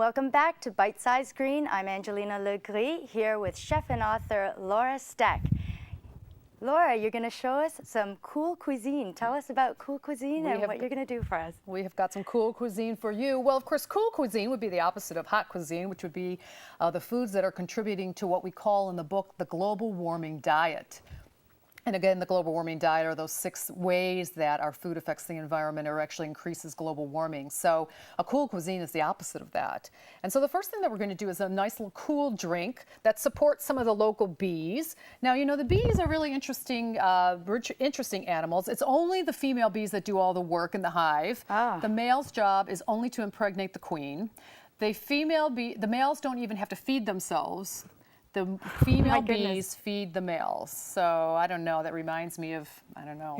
Welcome back to Bite Size Green. I'm Angelina Legris here with chef and author Laura Steck. Laura, you're going to show us some cool cuisine. Tell us about cool cuisine and what you're going to do for us. We have got some cool cuisine for you. Well, of course, cool cuisine would be the opposite of hot cuisine, which would be the foods that are contributing to what we call in the book the global warming diet. And again, the global warming diet are those 6 ways that our food affects the environment or actually increases global warming. So a cool cuisine is the opposite of that. And so the first thing that we're going to do is a nice little cool drink that supports some of the local bees. Now, you know, the bees are really interesting, interesting animals. It's only the female bees that do all the work in the hive. The male's job is only to impregnate the queen. The males don't even have to feed themselves. The female bees feed the males. So I don't know, that reminds me of, I don't know,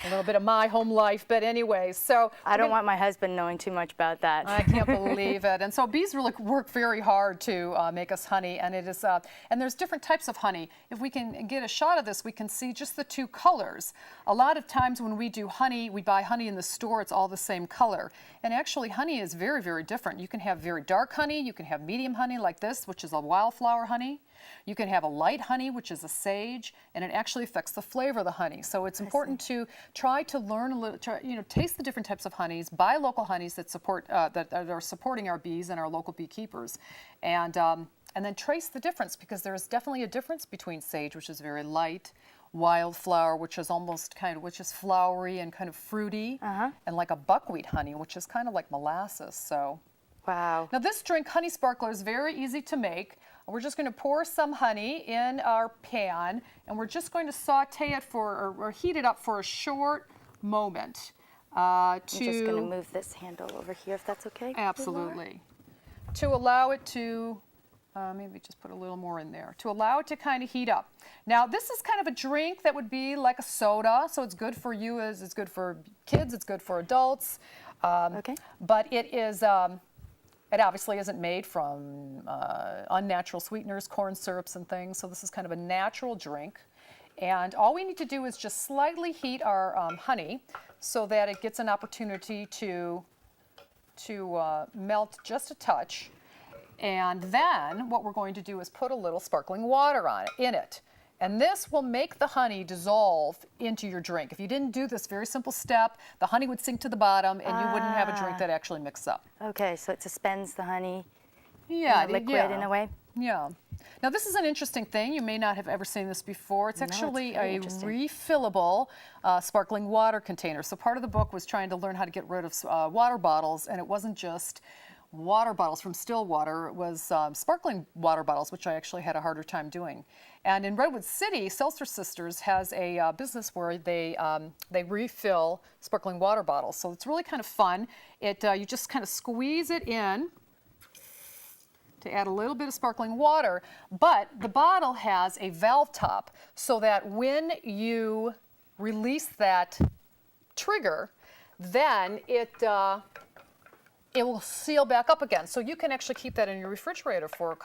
a little bit of my home life. But anyway, so. I don't want my husband knowing too much about that. I can't believe it. And so bees really work very hard to make us honey. And it is, and there's different types of honey. If we can get a shot of this, we can see just the 2 colors. A lot of times when we do honey, we buy honey in the store, it's all the same color. And actually honey is very, very different. You can have very dark honey, you can have medium honey like this, which is a wildflower honey. You can have a light honey, which is a sage, and it actually affects the flavor of the honey. So it's important to try to learn a little, taste the different types of honeys, buy local honeys that support that are supporting our bees and our local beekeepers, and then trace the difference, because there is definitely a difference between sage, which is very light, wildflower, which is almost which is flowery and kind of fruity, and like a buckwheat honey, which is kind of like molasses. So. Wow. Now this drink, Honey Sparkler, is very easy to make. We're just going to pour some honey in our pan, and we're just going to saute it or heat it up for a short moment. I'm just going to move this handle over here, if that's okay. Absolutely. To allow it to, maybe just put a little more in there, to allow it to kind of heat up. Now this is kind of a drink that would be like a soda, so it's good for you, it's good for kids, it's good for adults. But it is, it obviously isn't made from unnatural sweeteners, corn syrups and things, so this is kind of a natural drink. And all we need to do is just slightly heat our honey so that it gets an opportunity to melt just a touch. And then what we're going to do is put a little sparkling water in it. And this will make the honey dissolve into your drink. If you didn't do this very simple step, the honey would sink to the bottom and you wouldn't have a drink that actually mixed up. Okay, so it suspends the honey liquid in a way? Yeah. Now this is an interesting thing. You may not have ever seen this before. It's actually a refillable sparkling water container. So part of the book was trying to learn how to get rid of water bottles, and it wasn't just water bottles from still water. It was sparkling water bottles, which I actually had a harder time doing. And in Redwood City, Seltzer Sisters has a business where they refill sparkling water bottles. So it's really kind of fun. You just kind of squeeze it in to add a little bit of sparkling water, but the bottle has a valve top so that when you release that trigger, then it will seal back up again. So you can actually keep that in your refrigerator for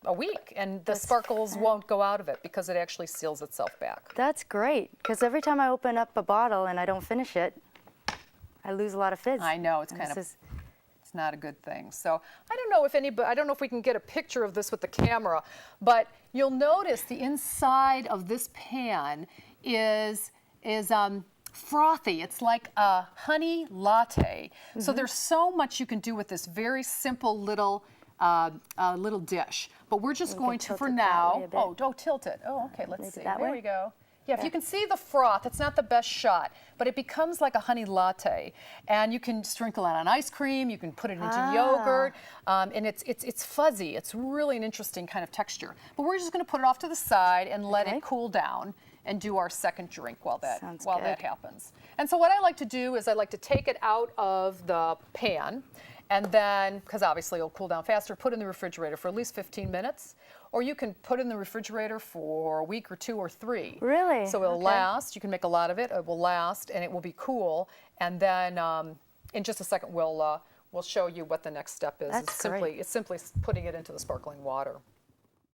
a week, and the sparkles won't go out of it because it actually seals itself back. That's great, because every time I open up a bottle and I don't finish it, I lose a lot of fizz. I know, it's it's not a good thing. So I don't know if we can get a picture of this with the camera, but you'll notice the inside of this pan is frothy. It's like a honey latte. So there's so much you can do with this very simple little dish. But we're just going to, for now, tilt it. Oh, okay, let's see. There we go. Yeah, if you can see the froth, it's not the best shot, but it becomes like a honey latte. And you can sprinkle it on ice cream, you can put it into yogurt, and it's fuzzy. It's really an interesting kind of texture. But we're just going to put it off to the side and let it cool down and do our second drink while that happens. And so what I like to do is I like to take it out of the pan, and then, because obviously it'll cool down faster, put it in the refrigerator for at least 15 minutes. Or you can put it in the refrigerator for a week or 2 or 3. Really? So it'll last. You can make a lot of it. It will last, and it will be cool. And then in just a second, we'll show you what the next step is. That's great. It's simply putting it into the sparkling water.